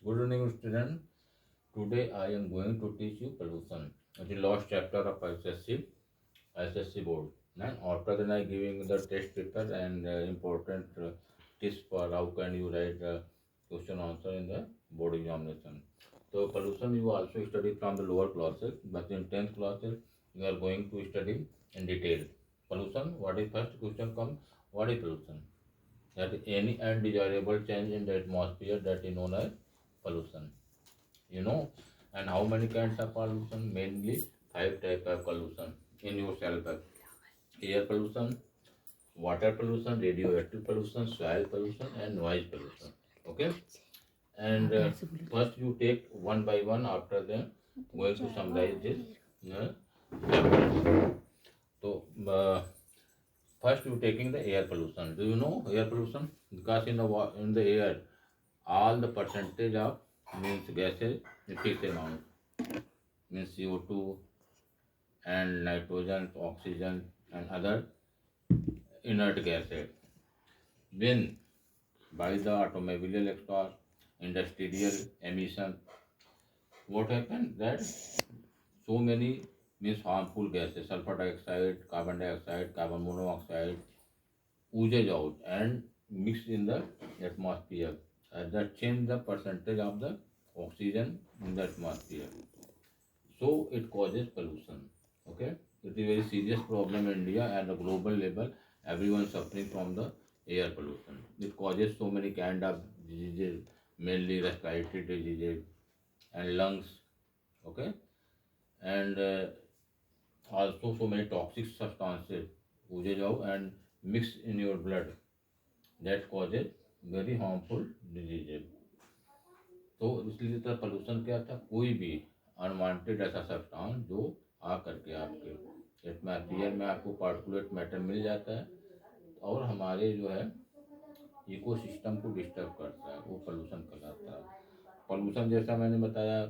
Good evening, student. Today I am going to teach you pollution. The last chapter of SSC board. And after that I giving the test paper and important tips for how can you write question answer in the board examination. So pollution you also study from the lower classes, but in 10th classes you are going to study in detail. Pollution, what is first question come? What is pollution? That is any undesirable change in the atmosphere that is known as pollution. You know, and how many kinds of pollution? Mainly five type of pollution in yourself: air pollution, water pollution, radioactive pollution, soil pollution, and noise pollution. Okay, and first you take one by one. After then, going to summarize this uh, chapter. So first you taking the air pollution. Do you know air pollution? Because in the air, all the percentage of means gases in fixed amount means CO2 and nitrogen, oxygen, and other inert gases. When by the automobile exhaust, industrial emission, what happened that so many means harmful gases, sulfur dioxide, carbon monoxide, oozes out and mixed in the atmosphere. That change the percentage of the oxygen in the atmosphere. So it causes pollution. Okay, it is a very serious problem in India and a global level. Everyone suffering from the air pollution. It causes so many kind of diseases, mainly respiratory diseases and lungs. Okay, and also so many toxic substances oozes out and mix in your blood that causes very harmful diseases. तो इसलिए तो pollution क्या था, कोई भी unwanted ऐसा substance जो आ करके आपके एटमॉस्फेयर में आपको पार्टिकुलेट मैटर मिल जाता है और हमारे जो है इकोसिस्टम को डिस्टर्ब करता है, वो पोल्यूशन कहलाता है। पोल्यूशन जैसा मैंने बताया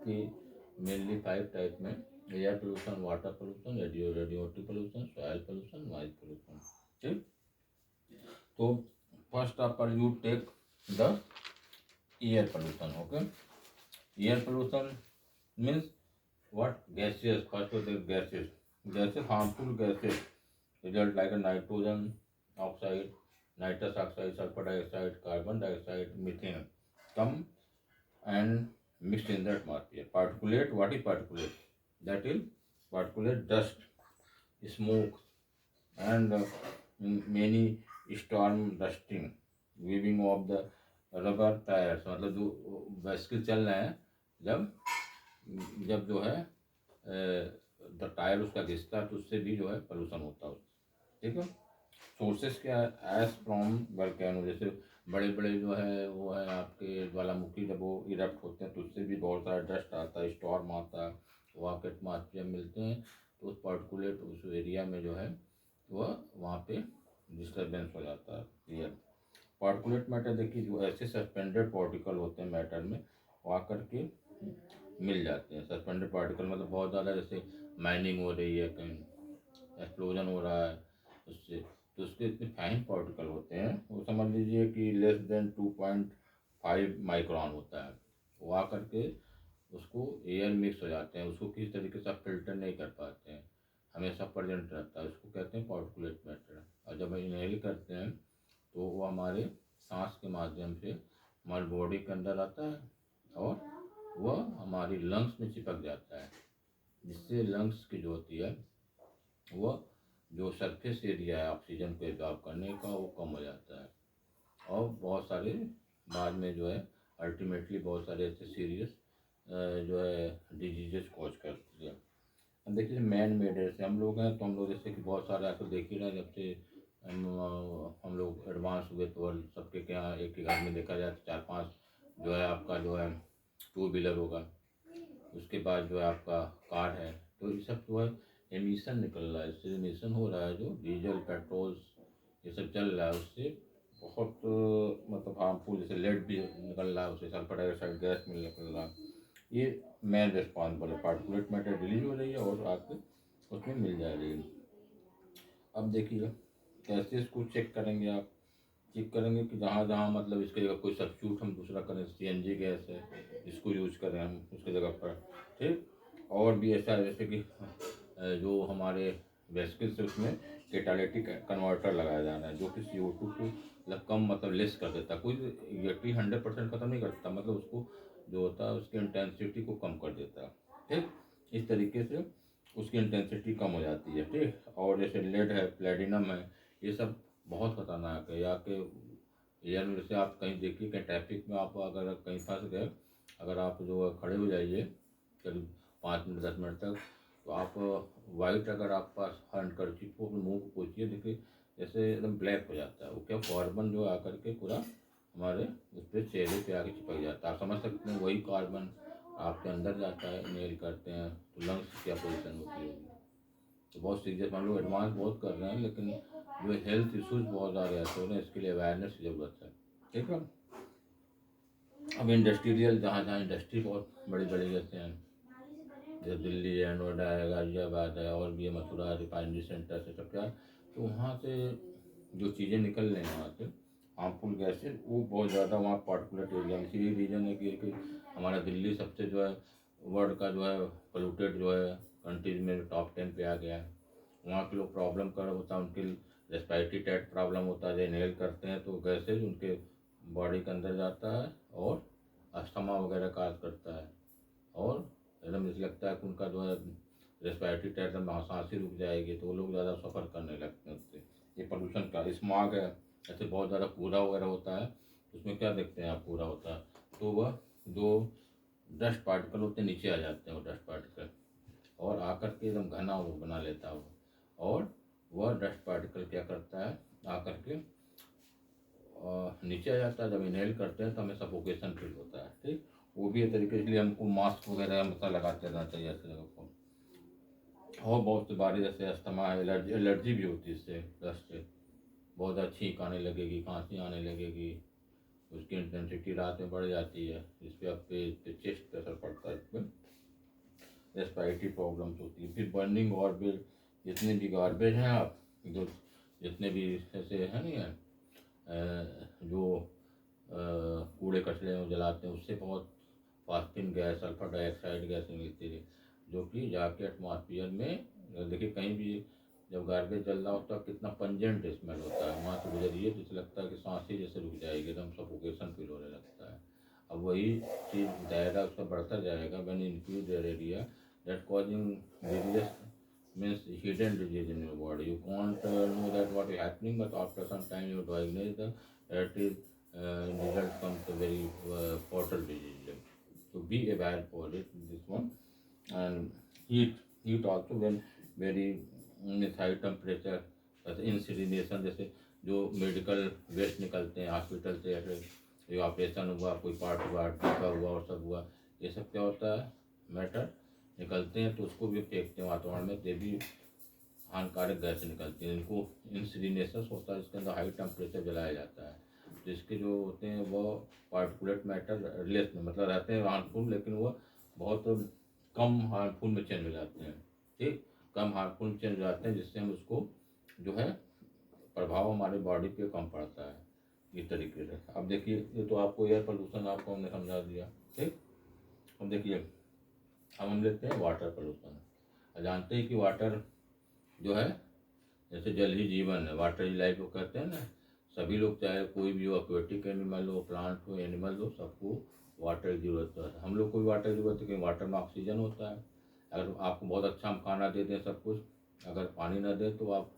कि मेनली फाइव टाइप में: air pollution, water pollution, radioactive pollution, soil pollution, noise pollution. ठीक, तो first of all you take the air pollution. Okay, air pollution means what? Gases. First of all, gases, harmful gases result like a nitrogen oxide, nitrous oxide, sulfur dioxide, carbon dioxide, methane come and mixed in the atmosphere. Particulate, what is particulate? That is particulate dust, smoke, and many storm dusting, weaving of the rubber tyres, मतलब जो bicycle चल रहे हैं, जब जब जो है the tyre उसका घिसता है तो उससे भी जो है पोल्यूशन होता है। ठीक है, सोर्सेस क्या है? एस फ्रॉम वल्केनो, जैसे बड़े बड़े जो है वो है आपके ज्वालामुखी, जब वो इरप्ट होते हैं तो उससे भी बहुत सारा डस्ट आता है, स्टॉर्म आता है, वहाँ के एटमॉस्फेयर मिलते हैं तो उस पार्टिकुलेट उस एरिया में जो है वह वहाँ पे डिस्टर्बेंस हो जाता है। क्लियर? पार्टिकुलेट मैटर देखिए, जो ऐसे सस्पेंडेड पार्टिकल होते हैं मैटर में, वो आकर के मिल जाते हैं। सस्पेंडेड पार्टिकल मतलब बहुत ज़्यादा, जैसे माइनिंग हो रही है, कहीं एक्सप्लोजन हो रहा है उससे, तो उसके इतने फाइन पार्टिकल होते हैं, वो समझ लीजिए कि लेस देन 2.5 माइक्रॉन होता है, वो आकर के उसको एयर मिक्स हो जाते हैं, उसको किसी तरीके से फिल्टर नहीं कर पाते हैं, हमेशा प्रेजेंट रहता है, उसको कहते हैं पार्टिकुलेट मैटर। और जब इनहेल करते हैं तो वो हमारे सांस के माध्यम से हमारी बॉडी के अंदर आता है और वह हमारी लंग्स में चिपक जाता है, जिससे लंग्स की जो होती है वह जो सरफेस एरिया है ऑक्सीजन को एब्जॉर्ब करने का, वो कम हो जाता है और बहुत सारे बाद में जो है अल्टीमेटली बहुत सारे ऐसे सीरियस जो है डिजीजेस कॉज करती है। अब देखिए मैन मेड है, जैसे हम लोग हैं तो हम लोग जैसे कि बहुत सारे आपको देख ही रहे हैं, जब से हम लोग एडवांस हुए तो सबके क्या एक ही घर में देखा जाए तो 4-5 जो है आपका जो है टू व्हीलर होगा, उसके बाद जो है आपका कार है, तो ये सब जो है एमिशन निकल रहा है, इससे एमिशन हो रहा है, जो डीजल पेट्रोल ये सब चल रहा है उससे बहुत मतलब हार्मफुल, जैसे लेड भी निकल रहा है उससे, सल्फर डाइऑक्साइड गैस में निकल रहा है, ये मेन रिस्पॉन्सिबल है। पार्टिकुलेट मैटर रिलीज हो रही है और आपके उसमें मिल जा रही है। अब देखिए कैसे इसको चेक करेंगे आप, चेक करेंगे कि जहाँ जहाँ मतलब इसकी जगह कोई सब्स्टिट्यूट हम दूसरा करें, सीएनजी गैस है इसको यूज करें हम उसकी जगह पर। ठीक, और भी ऐसा है जैसे कि जो हमारे वेस्किल्स है उसमें कैटालिटिक कन्वर्टर लगाया जाना है जो कि CO2 को मतलब कम मतलब लेस कर देता है। कोई व्यक्ति 100% ख़त्म नहीं करता, मतलब उसको जो होता है उसकी इंटेंसिटी को कम कर देता है। ठीक, इस तरीके से उसकी इंटेंसिटी कम हो जाती है। ठीक, और जैसे लेड है, प्लेटिनम है, ये सब बहुत खतरनाक है। या कि एयर में जैसे आप कहीं देखिए कि ट्रैफिक में आप अगर कहीं फंस गए, अगर आप जो है खड़े हो जाइए करीब 5 मिनट 10 मिनट तक, तो आप वाइट अगर आप पास हैंड करचिप को अपने मुँह को पोंछिए, देखिए जैसे एकदम ब्लैक हो जाता है वो, क्या कार्बन जो आकर के पूरा हमारे उस पर चेहरे पे आके चिपक जाता है। आप समझ सकते हैं वही कार्बन आपके अंदर जाता है, इनहेल करते हैं तो लंग्स की क्या पोजीशन होती होगी। तो बहुत सीरियस, हम लोग एडवांस बहुत कर रहे हैं लेकिन जो हेल्थ इश्यूज बहुत ज़्यादा ऐसे हो रहे हैं, इसके लिए अवेयरनेस की ज़रूरत है। ठीक है, अब इंडस्ट्रियल जहाँ जहाँ इंडस्ट्री बहुत बड़ी बड़ी जैसे हैं, जैसे दिल्ली है, नोएडा है, गाजियाबाद है, और भी है, मथुरा रिफाइनरी सेंटर से सब क्या है, तो वहाँ से जो चीज़ें निकल रही हैं वहाँ से हार्मफुल गैसेज वो बहुत ज़्यादा वहाँ पार्टिकुलर एरिया में, इसीलिए रीजन है कि हमारा दिल्ली सबसे जो है वर्ल्ड का जो है पोल्यूटेड जो है कंट्रीज में टॉप 10 पे आ गया है। वहाँ के लोग प्रॉब्लम कर होता है, उनके रेस्पिरेटरी ट्रैक्ट प्रॉब्लम होता है, जो इनहेल करते हैं तो गैसेज उनके बॉडी के अंदर जाता है और अस्थमा वगैरह काज करता है, और एकदम जैसे लगता है कि उनका जो है रेस्पिरेटरी ट्रैक्ट में सांस ही रुक जाएगी, तो वो लोग ज़्यादा सफ़र करने लगते हैं उससे। ये पोल्यूशन का स्मॉग है, ऐसे बहुत ज़्यादा कूड़ा वगैरह होता है, उसमें क्या देखते हैं आप, कूड़ा होता है तो वह जो डस्ट पार्टिकल होते हैं नीचे आ जाते हैं, वो डस्ट पार्टिकल और आकर के एकदम घना वो बना लेता है वो, और वह डस्ट पार्टिकल क्या करता है आकर के नीचे आ जाता है। जब इनहेल करते हैं तो हमें सफोकेशन फील होता है। ठीक, वो भी एक तरीके, इसलिए हमको मास्क वगैरह मतलब लगाते रहना चाहिए ऐसे जगह को। और बहुत सी बारी जैसे अस्थमा है, एलर्जी एलर्जी भी होती है इससे, डस्ट से बहुत ज़्यादा छींक आने लगेगी, खांसी आने लगेगी, उसकी इंटेंसिटी रात में बढ़ जाती है, इस पर आप पे चेस्ट पे असर पड़ता है, इस पर रेस्पिरेटरी प्रॉब्लम्स होती है। फिर बर्निंग गार्बेज, जितने भी गार्बेज हैं आप जो जितने भी ऐसे हैं नहीं है जो कूड़े कचरे में जलाते हैं, उससे बहुत फास्टिन गैस, सल्फर डाइऑक्साइड गैस निकलती है जो कि जाके एटमॉस्फेयर में, देखिए कहीं भी जब गार्बेज जल रहा होता है कितना पंजेंट स्मेल होता है, वहाँ से गुजरिए जैसे लगता है कि सांस ही जैसे रुक जाएगी, एकदम सफोकेशन फील होने लगता है। अब वही चीज़ दायरा उसका बढ़ता जाएगा when increase their area that causing various means hidden disease in your body. You can't know that what is happening, but after some time you diagnose that is result comes a very fatal disease. So be aware for it, this one. And heat also when very high temperature, इंसिनेशन जैसे जो medical waste निकलते हैं hospital से, ऐसे जो operation हुआ, कोई part हुआ, टीका हुआ और सब हुआ, ये सब क्या होता है मैटर निकलते हैं, तो उसको भी फेंकते हैं वातावरण में, तो भी हानिकारक गैसें निकलती हैं। इनको इंसिनेशन होता है, इसके अंदर हाई टेम्परेचर जलाया जाता है, तो इसके जो होते हैं वो पार्टिकुलेट मैटर रिलेस में मतलब रहते हैं हार्मफुल, लेकिन वो बहुत कम हार्मफुल में चेंज हो जाते हैं। ठीक, कम हार्मफुल में चेंज हो जाते हैं, जिससे हम उसको जो है प्रभाव हमारे बॉडी पे कम पड़ता है इस तरीके से। अब देखिए ये तो आपको एयर पोल्यूशन आपको हमने समझा दिया। ठीक, अब देखिए अब हम लेते हैं वाटर पोल्यूशन। जानते हैं कि वाटर जो है जैसे जल ही जीवन है, वाटर इज लाइफ वो कहते हैं ना, सभी लोग चाहे कोई भी हो, एक्वेटिक एनिमल हो, प्लांट हो, एनिमल हो, सबको वाटर की जरूरत है। हम लोग को भी वाटर की जरूरत है, क्योंकि वाटर में ऑक्सीजन होता है। अगर आपको बहुत अच्छा हम खाना दे दें सब कुछ, अगर पानी ना दें तो आप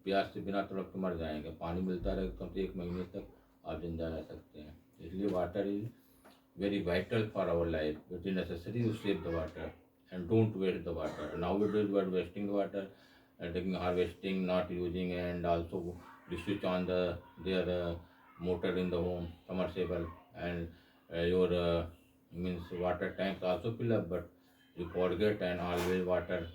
प्यास से बिना तड़प के मर जाएंगे। पानी मिलता रहे कम से 1 महीने तक आप जिंदा रह सकते हैं। इसलिए water is very vital for our life. It is necessary to save the water and don't waste the water. Nowadays we are wasting the water, taking harvesting, not using, and also we switch on their motor in the home, submersible, and your means water tanks also fill up, but you forget and always water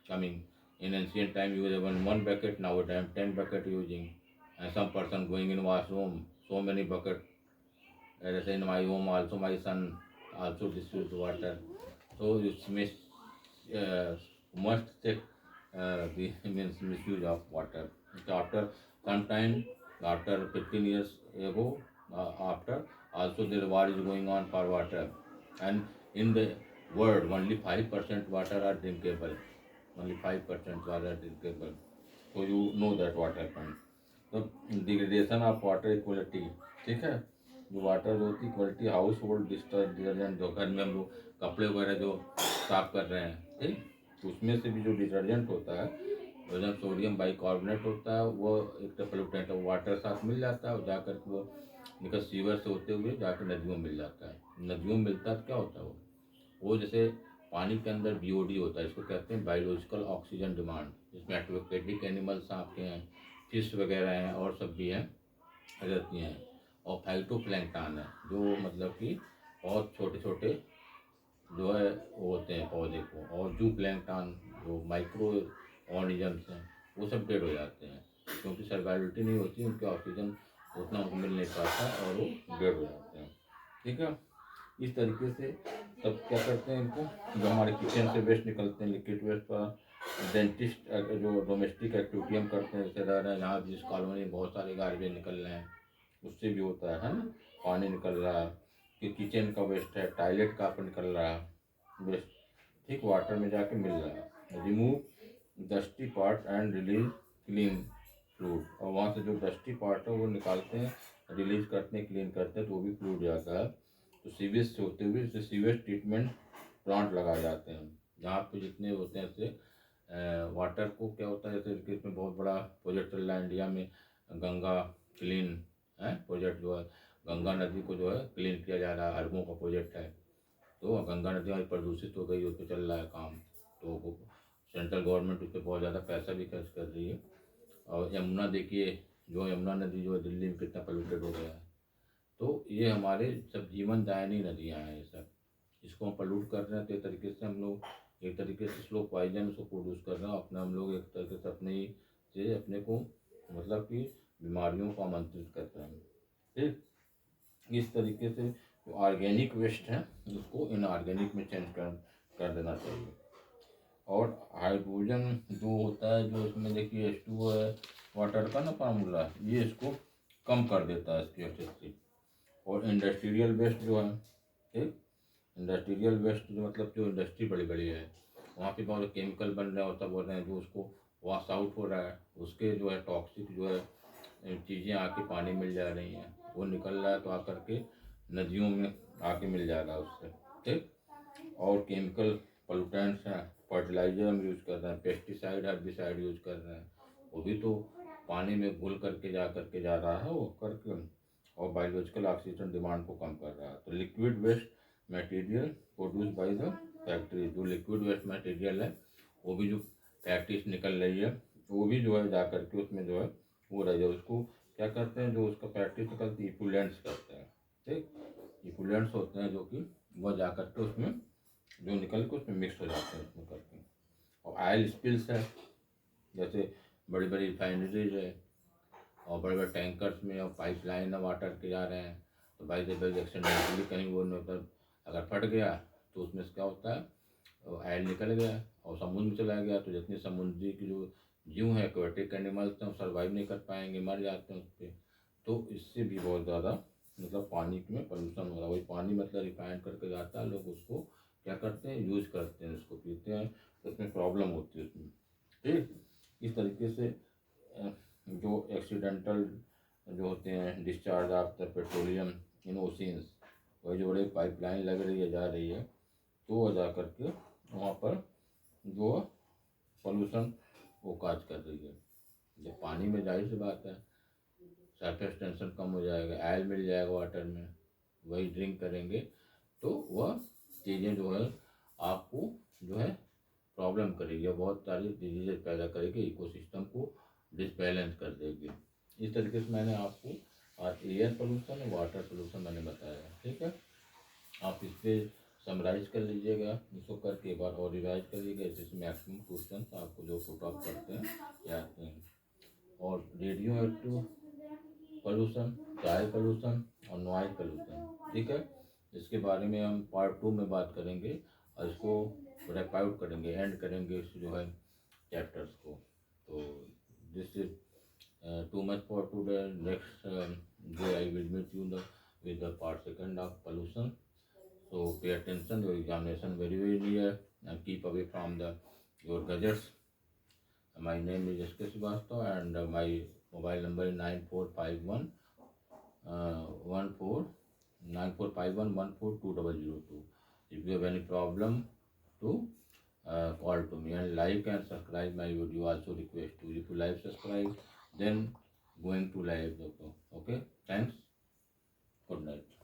coming. In ancient time you were one bucket, nowadays 10 bucket using, and some person going in washroom, so many bucket. As in my home also my son also distribute water. So you must check the means misuse of water. So after some time after 15 years ago, after also the war is going on for water, and in the world only 5% water are drinkable, only 5% water are drinkable. So you know that what happened. तो degradation of water equality, ठीक है, जो water जो होती quality house hold detergent, जो घर में हम लोग कपड़े वगैरह जो साफ कर रहे हैं, ठीक, तो उसमें से भी जो डिटर्जेंट होता है, वो जब सोडियम बाइकार्बोनेट होता है, वो एक तो पोल्यूटेंट है, वाटर साथ मिल जाता है और जाकर के वो निकल सीवर से होते हुए जाकर नदियों में मिल जाता है। नदियों में मिलता है तो क्या होता है वो जैसे पानी के अंदर बीओडी होता है, इसको कहते हैं बायोलॉजिकल ऑक्सीजन डिमांड, जिसमें एक्वेटिक एनिमल्स आपके हैं, फिश वगैरह हैं और सब भी हैं, रहती हैं। और फाइटोप्लैंक्टन है, जो मतलब कि बहुत छोटे छोटे जो है वो होते हैं पौधे को, और जू प्लैंक्टन जो माइक्रो ऑर्गेनिजम्स हैं वो सब डेड हो जाते हैं, क्योंकि सर्वाइवलिटी नहीं होती, उनके ऑक्सीजन उतना उनको मिल नहीं पाता और वो डेड हो जाते हैं, ठीक है। इस तरीके से तब क्या करते हैं इनको, जो हमारे किचन से वेस्ट निकलते हैं, लिक्विड वेस्ट पर डेंटिस्ट जो डोमेस्टिक एक्टिविटी हम करते हैं, जैसे रह रहे हैं यहाँ जिस कॉलोनी में बहुत सारे गार्बेज निकल रहे हैं, उससे भी होता है ना, पानी निकल रहा है कि किचन का वेस्ट है, टॉयलेट का आपको निकल रहा है वेस्ट, ठीक, वाटर में जाके मिल रहा है। Remove dusty part and release clean fluid, और वहाँ से जो डस्टी पार्ट है वो निकालते हैं, रिलीज करते हैं, क्लीन करते हैं, तो वो भी फ्लूड जाता है। तो सीवेज से होते हुए इसे सीवेज ट्रीटमेंट प्लांट लगाए जाते हैं, जहाँ पे जितने होते हैं ऐसे वाटर को क्या होता है, जैसे इसमें बहुत बड़ा प्रोजेक्ट चल रहा है इंडिया में, गंगा क्लीन है प्रोजेक्ट, जो है गंगा नदी को जो है क्लीन किया जा रहा है, अरबों का प्रोजेक्ट है। तो गंगा नदी हमारी प्रदूषित हो गई, उस पर चल रहा है काम, तो सेंट्रल गवर्नमेंट उस पर बहुत ज़्यादा पैसा भी खर्च कर रही है। और यमुना देखिए, जो यमुना नदी जो है दिल्ली में कितना पोल्यूटेड हो गया है। तो ये हमारे सब जीवन दायनी नदियाँ हैं, ये सब इसको हम पल्यूट कर रहे हैं, तो एक तरीके से हम लोग एक तरीके से स्लो पॉइजन उसको प्रोड्यूस कर रहे हैं अपने, हम लोग एक तरीके से अपने ही से अपने को मतलब कि बीमारियों को आमंत्रित करते हैं, ठीक। इस तरीके से जो ऑर्गेनिक वेस्ट है उसको इनऑर्गेनिक में चेंज कर देना चाहिए। और हाइड्रोजन जो होता है, जो इसमें देखिए H2O है, वाटर का ना फार्मूला, ये इसको कम कर देता है इसकी एफिशिएंसी। और इंडस्ट्रियल वेस्ट जो है, ठीक, इंडस्ट्रियल वेस्ट जो मतलब जो इंडस्ट्री बड़ी बड़ी है, वहाँ पे बहुत केमिकल बन रहे हैं और सब हो रहे हैं, जो उसको वॉश आउट हो रहा है, उसके जो है टॉक्सिक जो है चीज़ें आके पानी मिल जा रही हैं, वो निकल रहा है तो आकर के नदियों में आके मिल जा रहा है उससे, ठीक। और केमिकल पोल्यूटेंट्स हैं, फर्टिलाइजर हम यूज़ कर रहे हैं, पेस्टिसाइड हर्बिसाइड यूज़ कर रहे हैं, वो भी तो पानी में घुल करके जा रहा है वो करके, और बायोलॉजिकल ऑक्सीजन डिमांड को कम कर रहा है। तो liquid waste material produce by the factory, जो लिक्विड वेस्ट मटेरियल है वो भी जो फैक्ट्री से निकल रही है, वो भी जो है जा करके उसमें जो है वो रह जाए, उसको क्या करते हैं, जो उसका फैक्ट्री से निकलती इफुलेंट्स करते हैं, ठीक, इफुलेंट्स होते हैं जो कि वह जा करके उसमें जो निकल के उसमें मिक्स हो जाते हैं उसमें करके। और ऑयल स्पिल्स है, जैसे बड़ी बड़ी रिफाइनरीज है और बड़े बड़े टैंकर्स में और पाइपलाइन वाटर के जा रहे हैं, तो बाई द बाई एक्सीडेंटली कहीं वो मतलब अगर फट गया तो उसमें से क्या होता है, ऑयल निकल गया और समुद्र में चला गया, तो जितनी समुद्री की जो जीव हैं, एक्वेटिक एनिमल्स हैं, सर्वाइव नहीं कर पाएंगे, मर जाते हैं उस पर। तो इससे भी बहुत ज़्यादा मतलब पानी में पोल्यूशन हो रहा है। वही पानी मतलब रिफाइन करके जाता है, लोग उसको क्या करते हैं, यूज करते हैं, उसको पीते हैं, तो उसमें प्रॉब्लम होती है उसमें, ठीक। इस तरीके से जो एक्सीडेंटल जो होते हैं discharge of the petroleum in oceans, वही जो बड़े पाइपलाइन लग रही है जा रही है, तो वो जा करके वहाँ पर जो पोल्यूशन वो काज कर रही है। जब पानी में जाहिर सी बात है सरफेस टेंशन कम हो जाएगा, ऑयल मिल जाएगा वाटर में, वही ड्रिंक करेंगे, तो वह चीज़ें जो है आपको जो है प्रॉब्लम करेगी, बहुत सारी डिजीजेज पैदा करेगी, इकोसिस्टम को डिसबैलेंस कर देगी। इस तरीके से मैंने आपको आज एयर पोल्यूशन और वाटर पोल्यूशन मैंने बताया, ठीक है। आप इस पर समराइज कर लीजिएगा, इसको करके एक बार और रिवाइज करिएगा, इससे मैक्सिमम क्वेश्चन आपको जो पुट ऑफ करते हैं या आते हैं। और radio active pollution, soil pollution और नॉइज पोल्यूशन, ठीक है, इसके बारे में हम पार्ट 2 में बात करेंगे और इसको रैप आउट करेंगे, एंड करेंगे इस जो है चैप्टर्स को। तो this is Too much for today. Next day I will meet you with the part second of pollution. So pay attention. Your examination very near, and keep away from the your gadgets. My name is S.K. Srivastav, and my mobile number is 9451 14 9451 14202. If you have any problem, to call to me, and like and subscribe my video. Also request to, if you like subscribe, then going to live. Okay, thanks. Good night.